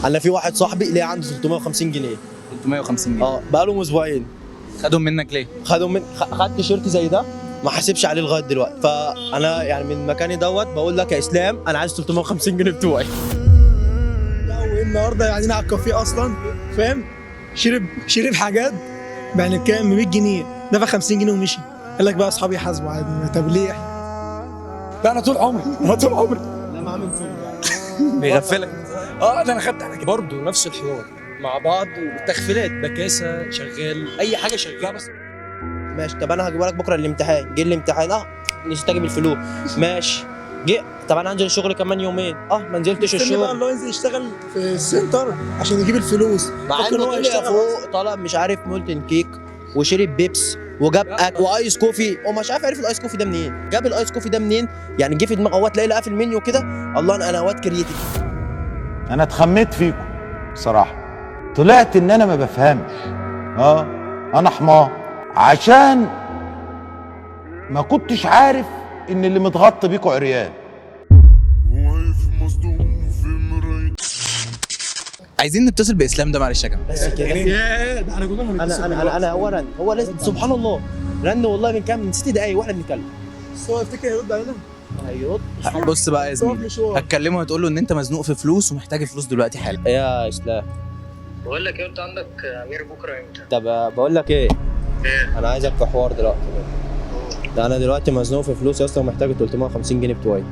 انا في واحد صاحبي ليه عنده 350 جنيه 350 جنيه بقالهم اسبوعين. خدهم منك ليه؟ خد تيشيرت زي ده ما حاسبش عليه لغايه دلوقتي. فانا يعني من مكاني دوت بقول لك يا اسلام انا عايز 350 جنيه بتوعي. لا والنهارده قاعدين على الكافيه اصلا فاهم، شرب حاجات يعني بكام؟ ب 100 جنيه، دفع 50 جنيه ومشي. قال لك بقى اصحابي يحاسبوا عادي. طب ليه؟ لا انا طول عمري لا ما عامل بيغفلك. ده انا خدت على كده. برضه نفس الحوار مع بعض وتخفيلات بكاسه شغال اي حاجه شغاله بس. ماشي. طب انا هجيبها لك بكره الامتحان. جه الامتحان نسيت اجيب الفلوس. ماشي. جه طب انا هنزل الشغل كمان يومين ما نزلتش استنى بقى الشغل. اللي هو ينزل يشتغل في السنتر عشان يجيب الفلوس، مع فكر انه هو طلع يشتغل فوق طلب مش عارف مولتن كيك وشرب بيبس وجاب اكل وايس كوفي ومش عارف عرف الايس كوفي ده منين. جاب الايس كوفي ده منين يعني؟ جه في دماغه هو تلاقي لقاه في المنيو كده. الله انا واد كرييتيف. انا اتخميت فيكم بصراحه، طلعت ان انا ما بفهمش. انا حمار عشان ما كنتش عارف ان اللي متغطى بيكوا عريان. عايزين نتصل باسلام ده معلش يا جماعه. بس كده. ياه ده احنا كنا انا هو لازم سبحان الله رن والله من كام من 6 دقايق واحنا بنتكلم. بس هو يفتكر هيرد علينا. هيرد. بص بقى يا بس هو زميلي، مشوار. هتكلمه وتقول له ان انت مزنوق في فلوس ومحتاج فلوس دلوقتي حالا. يا اسلام بقول لك ايه، انت عندك امير بكره امتى؟ طب بقول لك ايه، ايه؟ انا عايزك في حوار دلوقتي. ده انا دلوقتي مزنوق في فلوس يا اسطى ومحتاج ال 350 جنيه بتوعي.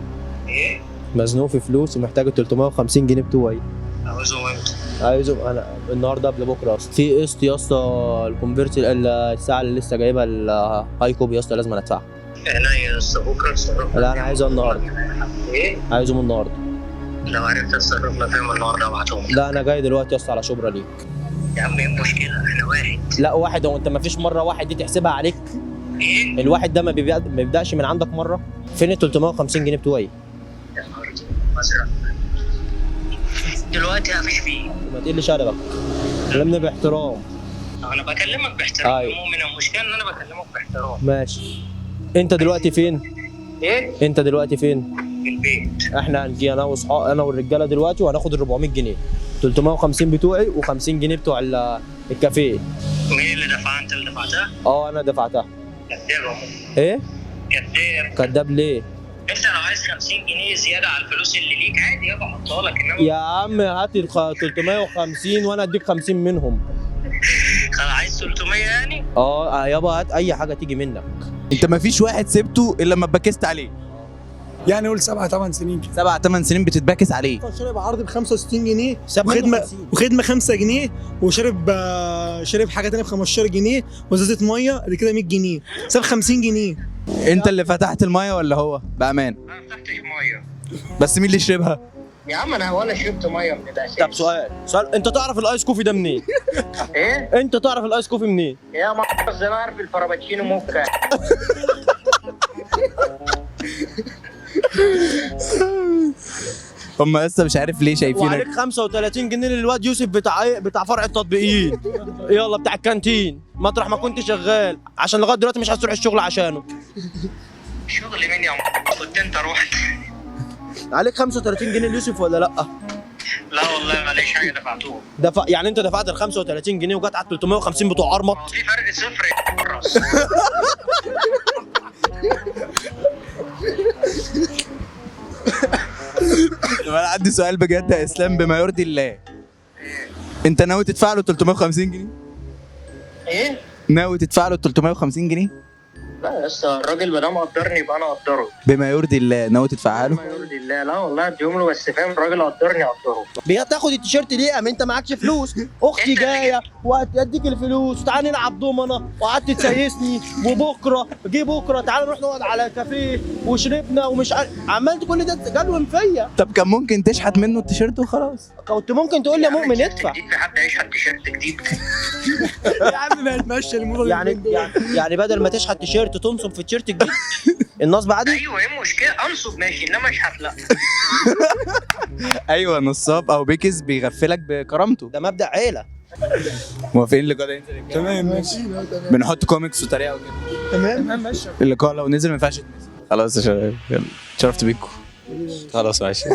ايه؟ مزنوق في فلوس ومحتاج ال 350 جنيه بتوعي. عاوزهم امتى؟ عايزهم انا النهارده قبل بكره اصلا. في قسط يا اسطى الكونفرت الساعه اللي لسه جايبها الهاي كوب يا اسطى لازم ادفعها. عينيا بس بكره اتصرف. لا انا عايزها النهارده. ايه؟ عايزهم النهارده. لو عرفت اتصرف لك فيهم النهارده ابعتهم. لا انا جاي دلوقتي يا اسطى على شبرا ليك. يا عم ايه المشكله؟ احنا واحد. لا واحد. هو انت ما فيش مره واحد دي تحسبها عليك؟ ايه؟ الواحد ده ما بيبداش من عندك مره. فين ال 350 جنيه بتوعي؟ يا نهار ازرق. دلوقتي مفيش فيه. ما تقلش ادبك. كلمني باحترام. انا بكلمك باحترام. أيوة. عموما المشكله ان انا بكلمك باحترام. ماشي. انت دلوقتي فين؟ ايه؟ انت دلوقتي فين؟ في البيت. احنا هنجي انا واصحابي انا والرجاله دلوقتي وهناخد ال 400 جنيه 350 بتوعي و50 جنيه بتوع الكافيه. مين اللي دفع؟ انت اللي دفعتها؟ انا دفعتها. كداب عموما. ايه؟ كداب. كداب ليه؟ انت لو عايز 50 جنيه زياده على الفلوس اللي ليك عادي يابا احطها لك، انما يا عم هات ال 350 وانا اديك 50 منهم. عايز 300 يعني؟ يابا هات اي حاجه تيجي منك. انت مفيش واحد سبته الا لما اتبكست عليه. يعني قول 7-8 سنين كده. 7-8 سنين بتتبكس عليه. شرب عرض ب 65 جنيه ساب وخدمه 50. وخدمه 5 جنيه وشرب شرب حاجه ثانيه ب 15 جنيه وازازه ميه دي كده 100 جنيه، ساب 50 جنيه. انت اللي فتحت المايه ولا هو؟ بامان. انا ما فتحتش ميه بس مين اللي شربها؟ يا عم، انا ولا شربت ميه من الاساس. طب سؤال انت تعرف الايس كوفي ده منين؟ ايه؟ انت تعرف الايس كوفي منين؟ يا ما زي ما عارف الفرابتشينو موكا. هم لسه مش عارف ليه شايفينك. وعليك 35 جنيه للواد يوسف بتاع فرع التطبيقين. يلا بتاع الكانتين مطرح ما كنت شغال عشان لغايه دلوقتي مش عايز تروح الشغل عشانه. شغل مين يا كنت انت رحت. عليك 35 جنيه ليوسف ولا لا؟ لا والله ماليش حاجه دفعتوه. يعني انت دفعت ال 35 جنيه وجت على 350 بتوع ارمط. هو في فرق صفر يا راس. طب انا عندي سؤال بجد يا اسلام بما يرضي الله. انت ناوي تدفع له 350 جنيه؟ ايه؟ ناوي تدفع له 350 جنيه؟ لا لسه الراجل ما دام قدرني يبقى انا اقدره. بما يرضي الله ناوي تدفعها له؟ ما يرضي الله. لا والله اديهم له، بس فاهم الراجل قدرني اقدره. بتاخد التيشيرت ليه؟ ما انت معكش فلوس. اختي انت اللي جايه وهتديك الفلوس وتعالى نلعب دومنه وقعدت تسيسني وبكره بكره تعالى نروح نقعد على كافيه وشربنا ومش عملت كل ده جلوم فيا. طب كان ممكن تشحت منه التيشيرت وخلاص. كنت ممكن تقول لي يا مؤمن ادفع. جديد، في حد هيشحت تيشيرت جديد؟ يا عم ما يتمشى الموضوع. يعني بدل ما تشحت تيشيرت تنصب في تيشيرت جديد. النصب عادي. ايوه ايه المشكله؟ انصب ماشي انما اشحت لا. ايوه نصاب او بيكس بيغفلك بكرامته. ده مبدأ عيله. موافقين اللقاء ده ينزل؟ تمام ماشي. بنحط كوميكس وطريقه وكده. تمام ماشي. اللقاء لو نزل ما ينفعش يتنزل. خلاص يا شباب يلا اتشرفت بيكم. خلاص ماشي.